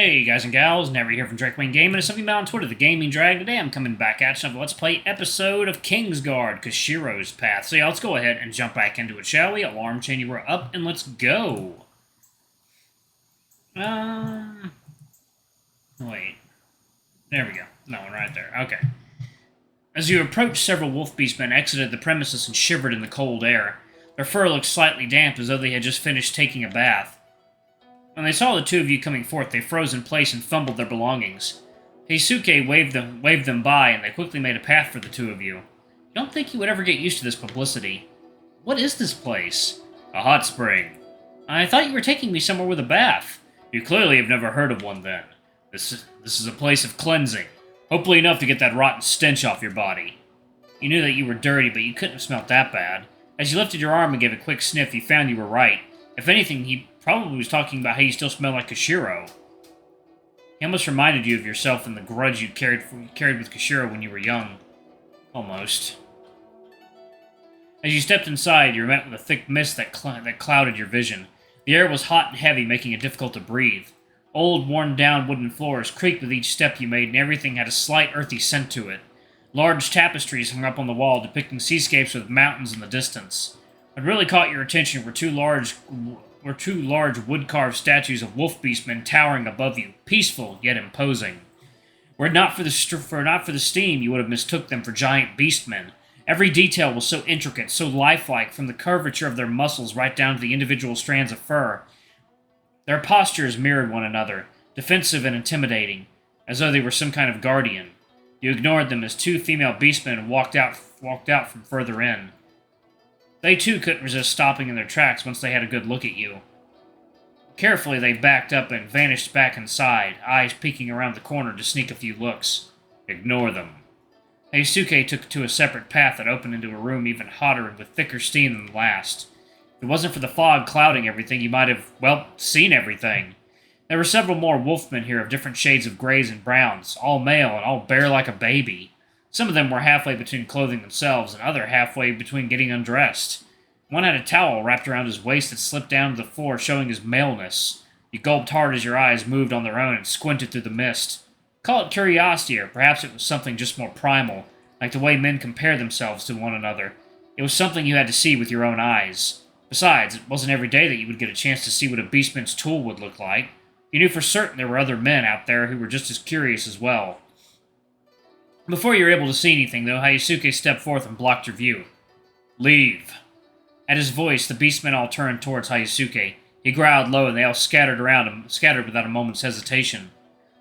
Hey guys and gals, Never here from Drakewing Gaming, and something about on Twitter, the Gaming Drag. Today I'm coming back at you with a Let's Play episode of Kingsguard, Koshiro's Path. So yeah, let's go ahead and jump back into it, shall we? Alarm chain, you were up, and let's go. Wait. There we go. That one right there. Okay. As you approached, several wolf beastmen exited the premises and shivered in the cold air. Their fur looked slightly damp, as though they had just finished taking a bath. When they saw the two of you coming forth, they froze in place and fumbled their belongings. Heisuke waved them by, and they quickly made a path for the two of you. You don't think you would ever get used to this publicity. What is this place? A hot spring. I thought you were taking me somewhere with a bath. You clearly have never heard of one then. This is a place of cleansing. Hopefully enough to get that rotten stench off your body. You knew that you were dirty, but you couldn't have smelt that bad. As you lifted your arm and gave a quick sniff, you found you were right. If anything, he probably was talking about how you still smell like Koshiro. He almost reminded you of yourself and the grudge you carried with Koshiro when you were young. Almost. As you stepped inside, you were met with a thick mist that clouded your vision. The air was hot and heavy, making it difficult to breathe. Old, worn-down wooden floors creaked with each step you made, and everything had a slight earthy scent to it. Large tapestries hung up on the wall, depicting seascapes with mountains in the distance. What really caught your attention were two large wood-carved statues of wolf beastmen towering above you, peaceful yet imposing. Were it not for the steam, you would have mistook them for giant beastmen. Every detail was so intricate, so lifelike, from the curvature of their muscles right down to the individual strands of fur. Their postures mirrored one another, defensive and intimidating, as though they were some kind of guardian. You ignored them as two female beastmen walked out from further in. They too couldn't resist stopping in their tracks once they had a good look at you. Carefully, they backed up and vanished back inside, eyes peeking around the corner to sneak a few looks. Ignore them. Heisuke took to a separate path that opened into a room even hotter and with thicker steam than the last. If it wasn't for the fog clouding everything, you might have, seen everything. There were several more wolfmen here of different shades of grays and browns, all male and all bare like a baby. Some of them were halfway between clothing themselves, and other halfway between getting undressed. One had a towel wrapped around his waist that slipped down to the floor, showing his maleness. You gulped hard as your eyes moved on their own and squinted through the mist. Call it curiosity, or perhaps it was something just more primal, like the way men compare themselves to one another. It was something you had to see with your own eyes. Besides, it wasn't every day that you would get a chance to see what a beastman's tool would look like. You knew for certain there were other men out there who were just as curious as well. Before you were able to see anything, though, Heisuke stepped forth and blocked your view. Leave. At his voice, the beastmen all turned towards Heisuke. He growled low, and they all scattered without a moment's hesitation.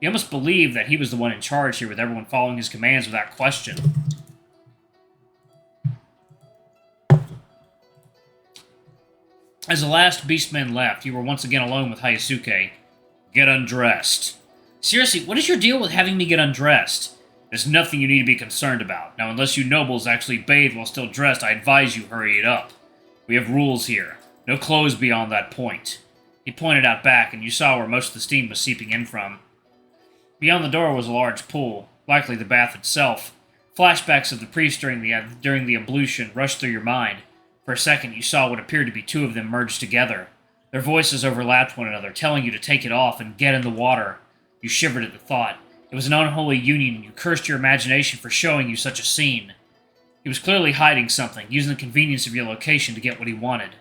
You almost believed that he was the one in charge here, with everyone following his commands without question. As the last beastmen left, you were once again alone with Heisuke. Get undressed. Seriously, what is your deal with having me get undressed? There's nothing you need to be concerned about. Now, unless you nobles actually bathe while still dressed, I advise you hurry it up. We have rules here. No clothes beyond that point. He pointed out back, and you saw where most of the steam was seeping in from. Beyond the door was a large pool, likely the bath itself. Flashbacks of the priest during the ablution rushed through your mind. For a second, you saw what appeared to be two of them merged together. Their voices overlapped one another, telling you to take it off and get in the water. You shivered at the thought. It was an unholy union, and you cursed your imagination for showing you such a scene. He was clearly hiding something, using the convenience of your location to get what he wanted.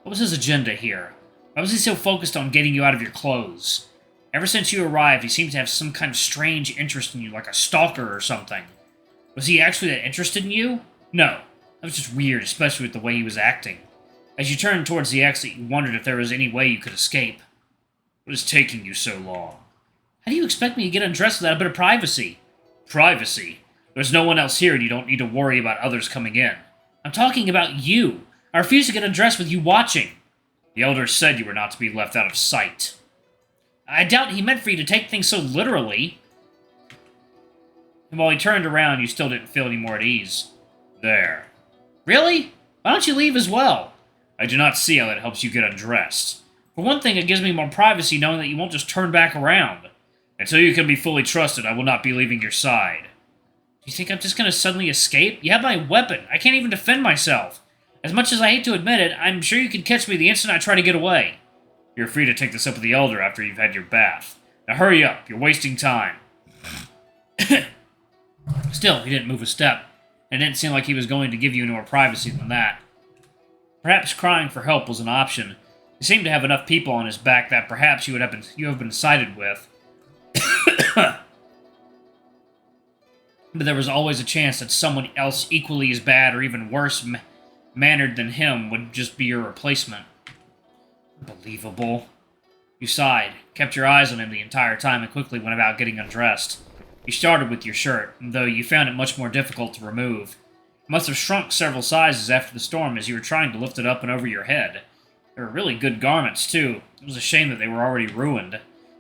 What was his agenda here? Why was he so focused on getting you out of your clothes? Ever since you arrived, he seemed to have some kind of strange interest in you, like a stalker or something. Was he actually that interested in you? No. That was just weird, especially with the way he was acting. As you turned towards the exit, you wondered if there was any way you could escape. What is taking you so long? How do you expect me to get undressed without a bit of privacy? Privacy? There's no one else here and you don't need to worry about others coming in. I'm talking about you. I refuse to get undressed with you watching. The elder said you were not to be left out of sight. I doubt he meant for you to take things so literally. And while he turned around, you still didn't feel any more at ease. There. Really? Why don't you leave as well? I do not see how that helps you get undressed. For one thing, it gives me more privacy knowing that you won't just turn back around. Until you can be fully trusted, I will not be leaving your side. Do you think I'm just going to suddenly escape? You have my weapon. I can't even defend myself. As much as I hate to admit it, I'm sure you can catch me the instant I try to get away. You're free to take this up with the Elder after you've had your bath. Now hurry up, you're wasting time. Still, he didn't move a step, and it didn't seem like he was going to give you any more privacy than that. Perhaps crying for help was an option. He seemed to have enough people on his back that perhaps you have been sided with. But there was always a chance that someone else equally as bad or even worse mannered than him would just be your replacement. Unbelievable. You sighed, kept your eyes on him the entire time, and quickly went about getting undressed. You started with your shirt, though you found it much more difficult to remove. It must have shrunk several sizes after the storm as you were trying to lift it up and over your head. They were really good garments, too. It was a shame that they were already ruined.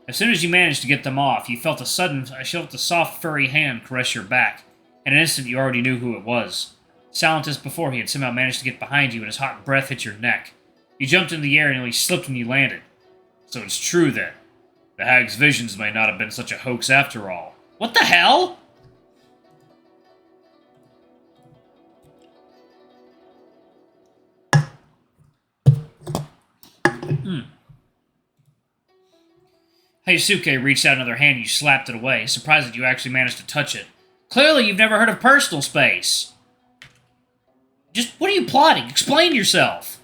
As soon as you managed to get them off, you felt a soft, furry hand caress your back. In an instant, you already knew who it was. Silent as before, he had somehow managed to get behind you, and his hot breath hit your neck. You jumped into the air and nearly slipped when you landed. So it's true, then. The hag's visions may not have been such a hoax after all. What the hell? Hayasuke reached out another hand and you slapped it away, surprised that you actually managed to touch it. Clearly you've never heard of personal space. Just, what are you plotting? Explain yourself.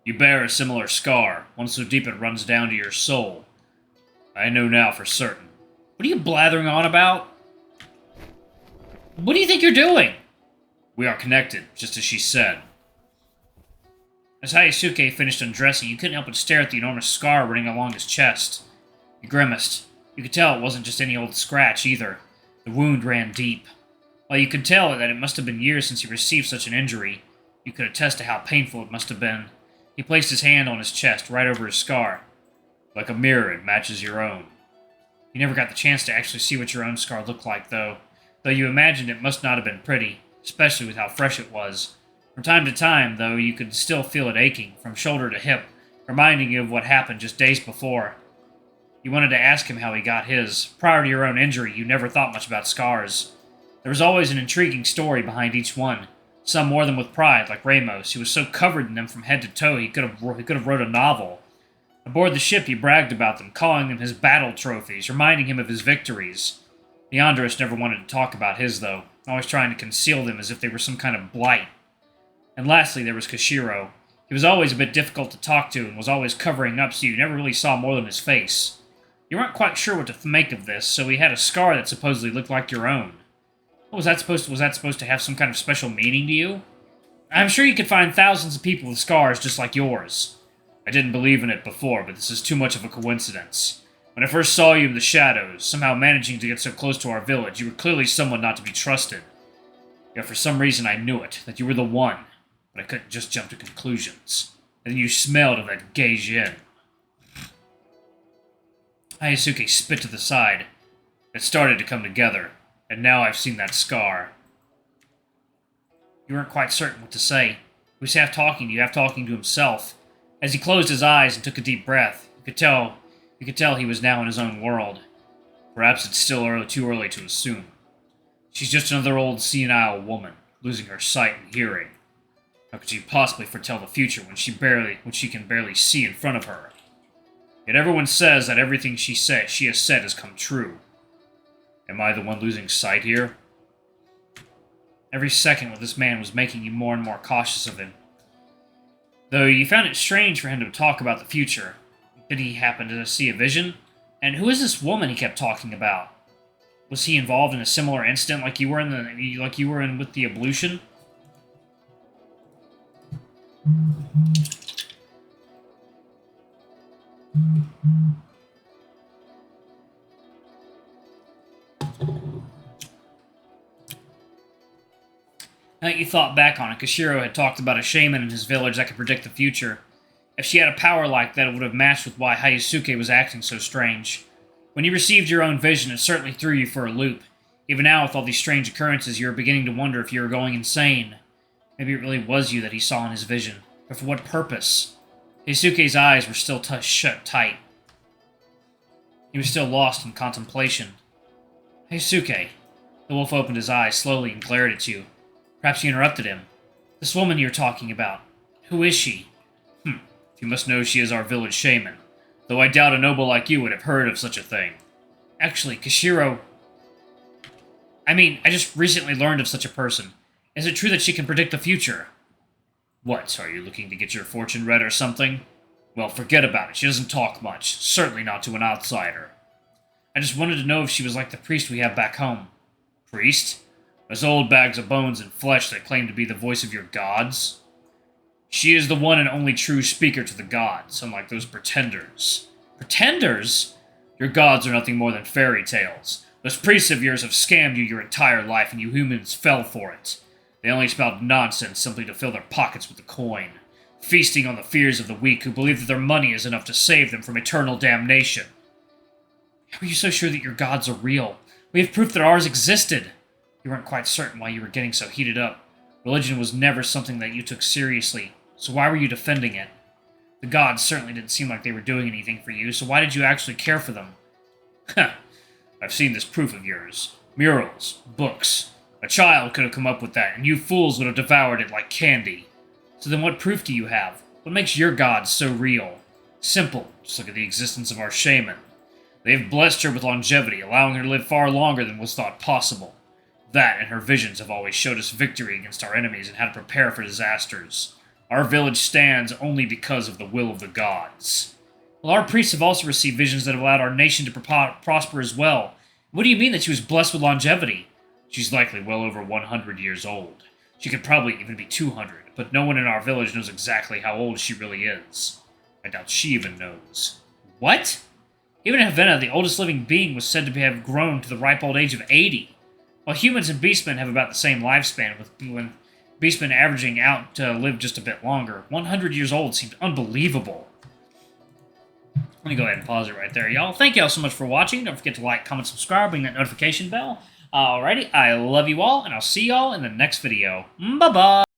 You bear a similar scar, one so deep it runs down to your soul. I know now for certain. What are you blathering on about? What do you think you're doing? We are connected, just as she said. As Hayasuke finished undressing, you couldn't help but stare at the enormous scar running along his chest. You grimaced. You could tell it wasn't just any old scratch, either. The wound ran deep. While you could tell that it must have been years since he received such an injury, you could attest to how painful it must have been. He placed his hand on his chest, right over his scar. Like a mirror, it matches your own. You never got the chance to actually see what your own scar looked like, though you imagined it must not have been pretty, especially with how fresh it was. From time to time, though, you could still feel it aching, from shoulder to hip, reminding you of what happened just days before. You wanted to ask him how he got his. Prior to your own injury, you never thought much about scars. There was always an intriguing story behind each one. Some more than with pride, like Ramos, who was so covered in them from head to toe he could have wrote a novel. Aboard the ship, he bragged about them, calling them his battle trophies, reminding him of his victories. Leandros never wanted to talk about his, though, always trying to conceal them as if they were some kind of blight. And lastly, there was Koshiro. He was always a bit difficult to talk to and was always covering up, so you never really saw more than his face. You weren't quite sure what to make of this, so he had a scar that supposedly looked like your own. Was that supposed to have some kind of special meaning to you? I'm sure you could find thousands of people with scars just like yours. I didn't believe in it before, but this is too much of a coincidence. When I first saw you in the shadows, somehow managing to get so close to our village, you were clearly someone not to be trusted. Yet for some reason I knew it, that you were the one, but I couldn't just jump to conclusions. And then you smelled of that Gaijin. Hayasuke spit to the side. It started to come together, and now I've seen that scar. You weren't quite certain what to say. He was half talking to you, half talking to himself. As he closed his eyes and took a deep breath, you could tell he was now in his own world. Perhaps it's still too early to assume. She's just another old senile woman, losing her sight and hearing. How could she possibly foretell the future when she can barely see in front of her? Yet everyone says that everything she has said has come true. Am I the one losing sight here? Every second with this man was making you more and more cautious of him. Though you found it strange for him to talk about the future. Did he happen to see a vision? And who is this woman he kept talking about? Was he involved in a similar incident like you were in with the ablution? Now that you thought back on it, Koshiro had talked about a shaman in his village that could predict the future. If she had a power like that, it would have matched with why Hayasuke was acting so strange. When you received your own vision, it certainly threw you for a loop. Even now, with all these strange occurrences, you were beginning to wonder if you were going insane. Maybe it really was you that he saw in his vision. But for what purpose? Hayasuke's eyes were still shut tight. He was still lost in contemplation. Hayasuke. The wolf opened his eyes slowly and glared at you. Perhaps you interrupted him. This woman you're talking about. Who is she? You must know she is our village shaman. Though I doubt a noble like you would have heard of such a thing. Actually, Koshiro... I just recently learned of such a person. Is it true that she can predict the future? What, are you looking to get your fortune read or something? Well, forget about it. She doesn't talk much. Certainly not to an outsider. I just wanted to know if she was like the priest we have back home. Priest? Those old bags of bones and flesh that claim to be the voice of your gods? She is the one and only true speaker to the gods, unlike those pretenders. Pretenders? Your gods are nothing more than fairy tales. Those priests of yours have scammed you your entire life, and you humans fell for it. They only spout nonsense simply to fill their pockets with the coin, feasting on the fears of the weak who believe that their money is enough to save them from eternal damnation. How are you so sure that your gods are real? We have proof that ours existed. You weren't quite certain why you were getting so heated up. Religion was never something that you took seriously, so why were you defending it? The gods certainly didn't seem like they were doing anything for you, so why did you actually care for them? Huh. I've seen this proof of yours. Murals, books. A child could have come up with that, and you fools would have devoured it like candy. So then what proof do you have? What makes your gods so real? Simple. Just look at the existence of our Shaman. They have blessed her with longevity, allowing her to live far longer than was thought possible. That and her visions have always showed us victory against our enemies and how to prepare for disasters. Our village stands only because of the will of the gods. Well, our priests have also received visions that have allowed our nation to prosper as well. What do you mean that she was blessed with longevity? She's likely well over 100 years old. She could probably even be 200, but no one in our village knows exactly how old she really is. I doubt she even knows. What? Even in Havana, the oldest living being was said to have grown to the ripe old age of 80. While humans and beastmen have about the same lifespan, with beastmen averaging out to live just a bit longer, 100 years old seemed unbelievable. Let me go ahead and pause it right there, y'all. Thank y'all so much for watching. Don't forget to like, comment, subscribe, ring that notification bell. Alrighty, I love you all, and I'll see y'all in the next video. Bye-bye!